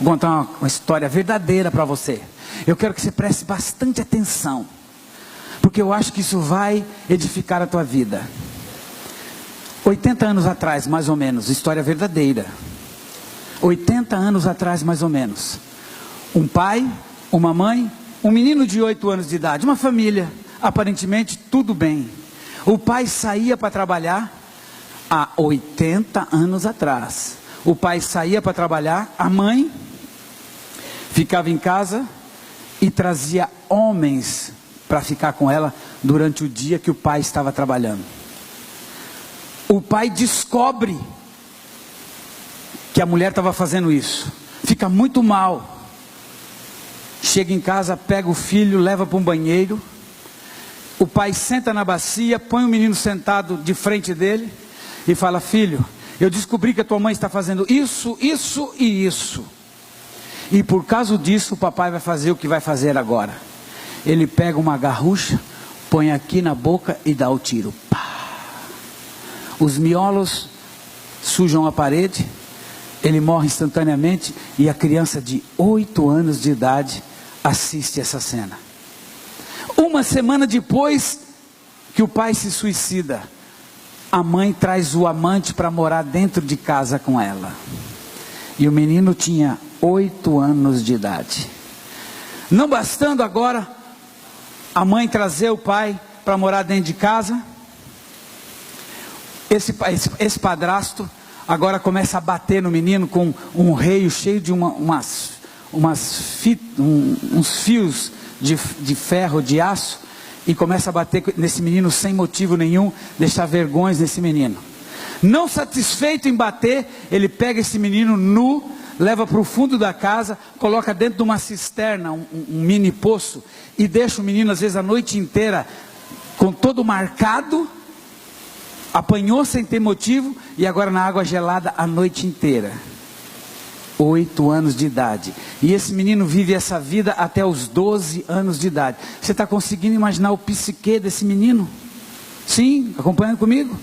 Vou contar uma história verdadeira para você. Eu quero que você preste bastante atenção, porque eu acho que isso vai edificar a tua vida. 80 anos atrás, mais ou menos, história verdadeira. 80 anos atrás, mais ou menos, um pai, uma mãe, um menino de 8 anos de idade, uma família, aparentemente tudo bem. O pai saía para trabalhar há 80 anos atrás. O pai saía para trabalhar, a mãe ficava em casa e trazia homens para ficar com ela durante o dia que o pai estava trabalhando. O pai descobre que a mulher estava fazendo isso, fica muito mal, chega em casa, pega o filho, leva para um banheiro, o pai senta na bacia, põe o menino sentado de frente dele e fala: filho, eu descobri que a tua mãe está fazendo isso, isso e isso, e por causa disso o papai vai fazer o que vai fazer agora. Ele pega uma garrucha, põe aqui na boca e dá o tiro. Pá! Os miolos sujam a parede, ele morre instantaneamente e a criança de 8 anos de idade assiste essa cena. Uma semana depois que o pai se suicida, a mãe traz o amante para morar dentro de casa com ela. E o menino tinha 8 anos de idade. Não bastando agora a mãe trazer o pai para morar dentro de casa, esse padrasto agora começa a bater no menino com um reio cheio de uns fios de ferro, de aço, e começa a bater nesse menino sem motivo nenhum, deixar vergonhas nesse menino. Não satisfeito em bater, ele pega esse menino nu, leva para o fundo da casa, coloca dentro de uma cisterna, um mini poço, e deixa o menino às vezes a noite inteira com todo marcado. Apanhou sem ter motivo e agora na água gelada a noite inteira. 8 anos de idade. E esse menino vive essa vida até os 12 anos de idade. Você está conseguindo imaginar o psique desse menino? Sim? Acompanhando comigo?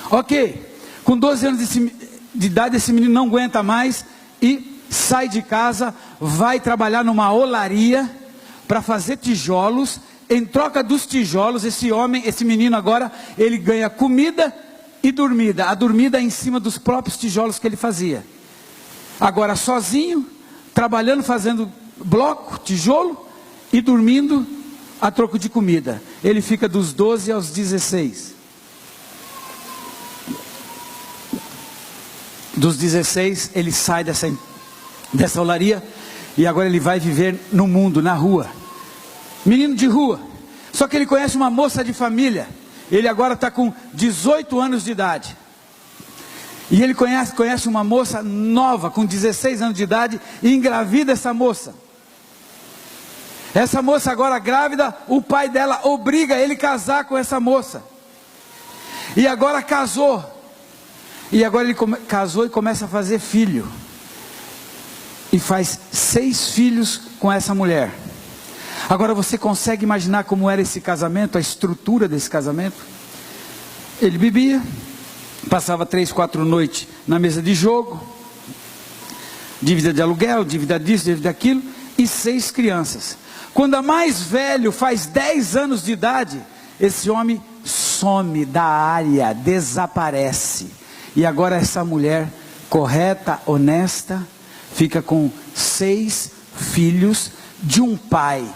Ok. Com 12 anos de idade esse menino não aguenta mais e sai de casa, vai trabalhar numa olaria para fazer tijolos. Em troca dos tijolos, esse menino agora, ele ganha comida e dormida. A dormida é em cima dos próprios tijolos que ele fazia. Agora sozinho, trabalhando, fazendo bloco, tijolo e dormindo a troco de comida. Ele fica dos 12 aos 16. Dos 16 ele sai dessa olaria e agora ele vai viver no mundo, na rua. Menino de rua. Só que ele conhece uma moça de família. Ele agora está com 18 anos de idade. E ele conhece uma moça nova, com 16 anos de idade, e engravida essa moça. Essa moça agora grávida, o pai dela obriga ele a casar com essa moça. E agora casou. E agora ele casou e começa a fazer filho. E faz 6 filhos com essa mulher. Agora você consegue imaginar como era esse casamento, a estrutura desse casamento? Ele bebia, passava 3, 4 noites na mesa de jogo, dívida de aluguel, dívida disso, dívida daquilo, e 6 crianças. Quando a mais velho faz 10 anos de idade, esse homem some da área, desaparece. E agora essa mulher correta, honesta, fica com 6 filhos de um pai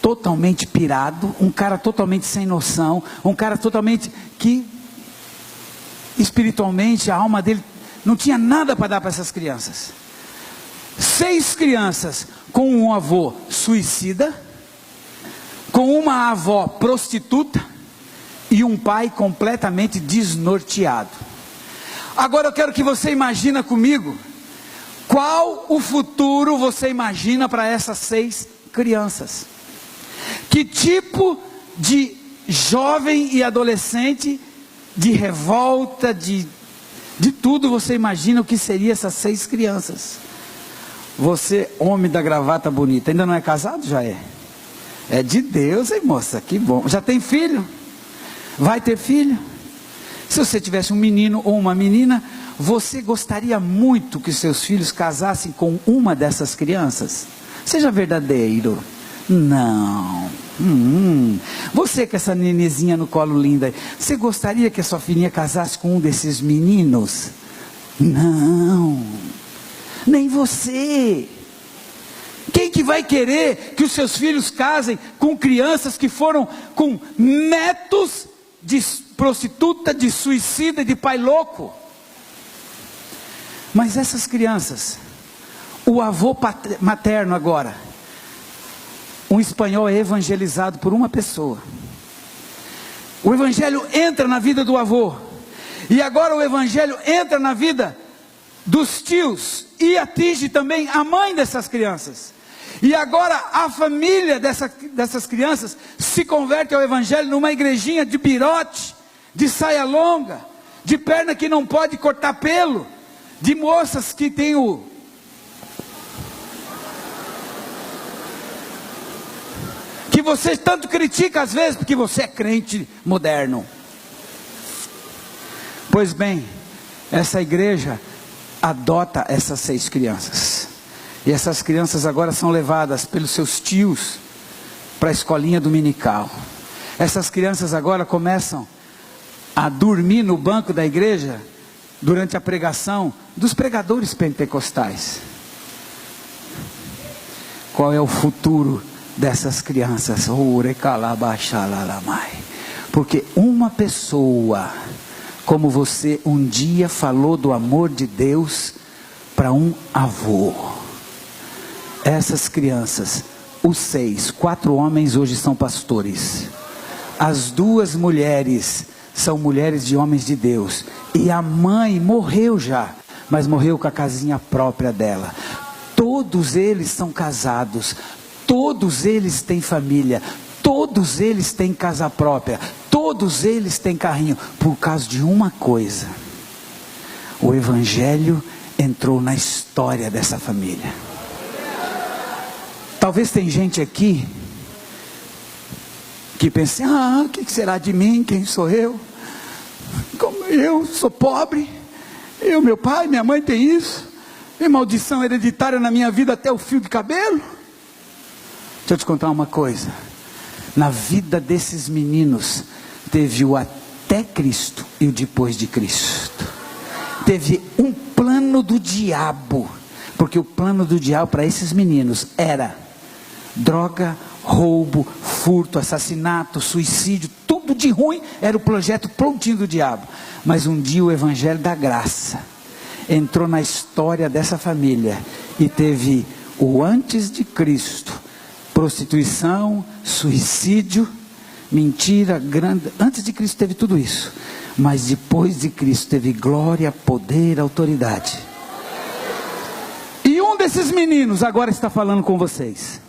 totalmente pirado, um cara totalmente sem noção, um cara totalmente que espiritualmente a alma dele não tinha nada para dar para essas crianças. 6 crianças com um avô suicida, com uma avó prostituta e um pai completamente desnorteado. Agora eu quero que você imagine comigo qual o futuro você imagina para essas 6 crianças. Que tipo de jovem e adolescente, de revolta, de tudo você imagina o que seria essas 6 crianças? Você, homem da gravata bonita, ainda não é casado? Já é? É de Deus, hein moça? Que bom. Já tem filho? Vai ter filho? Se você tivesse um menino ou uma menina, você gostaria muito que seus filhos casassem com uma dessas crianças? Seja verdadeiro. Não. Você com essa nenezinha no colo linda, você gostaria que a sua filhinha casasse com um desses meninos? Não. Nem você. Quem que vai querer que os seus filhos casem com crianças que foram com netos de prostituta, de suicida, de pai louco? Mas essas crianças, o avô materno agora, um espanhol é evangelizado por uma pessoa. O evangelho entra na vida do avô. E agora o evangelho entra na vida dos tios e atinge também a mãe dessas crianças. E agora a família dessas crianças se converte ao evangelho numa igrejinha de birote, de saia longa, de perna que não pode cortar pelo, de moças que tem que você tanto critica às vezes, porque você é crente moderno. Pois bem, essa igreja adota essas 6 crianças. E essas crianças agora são levadas pelos seus tios para a escolinha dominical. Essas crianças agora começam a dormir no banco da igreja durante a pregação dos pregadores pentecostais. Qual é o futuro dessas crianças? Porque uma pessoa como você um dia falou do amor de Deus para um avô. Essas crianças, os 6, 4 homens hoje são pastores. As 2 mulheres são mulheres de homens de Deus. E a mãe morreu já, mas morreu com a casinha própria dela. Todos eles são casados. Todos eles têm família. Todos eles têm casa própria. Todos eles têm carrinho. Por causa de uma coisa: o evangelho entrou na história dessa família. Talvez tem gente aqui que pense: o que será de mim? Quem sou eu? Como eu sou pobre, meu pai, minha mãe tem isso, tem maldição hereditária na minha vida até o fio de cabelo. Deixa eu te contar uma coisa: na vida desses meninos teve o até Cristo e o depois de Cristo. Teve um plano do diabo, porque o plano do diabo para esses meninos era droga, roubo, furto, assassinato, suicídio, tudo de ruim era o projeto prontinho do diabo. Mas um dia o evangelho da graça entrou na história dessa família e teve o antes de Cristo: prostituição, suicídio, mentira, grande. Antes de Cristo teve tudo isso, mas depois de Cristo teve glória, poder, autoridade. E um desses meninos agora está falando com vocês.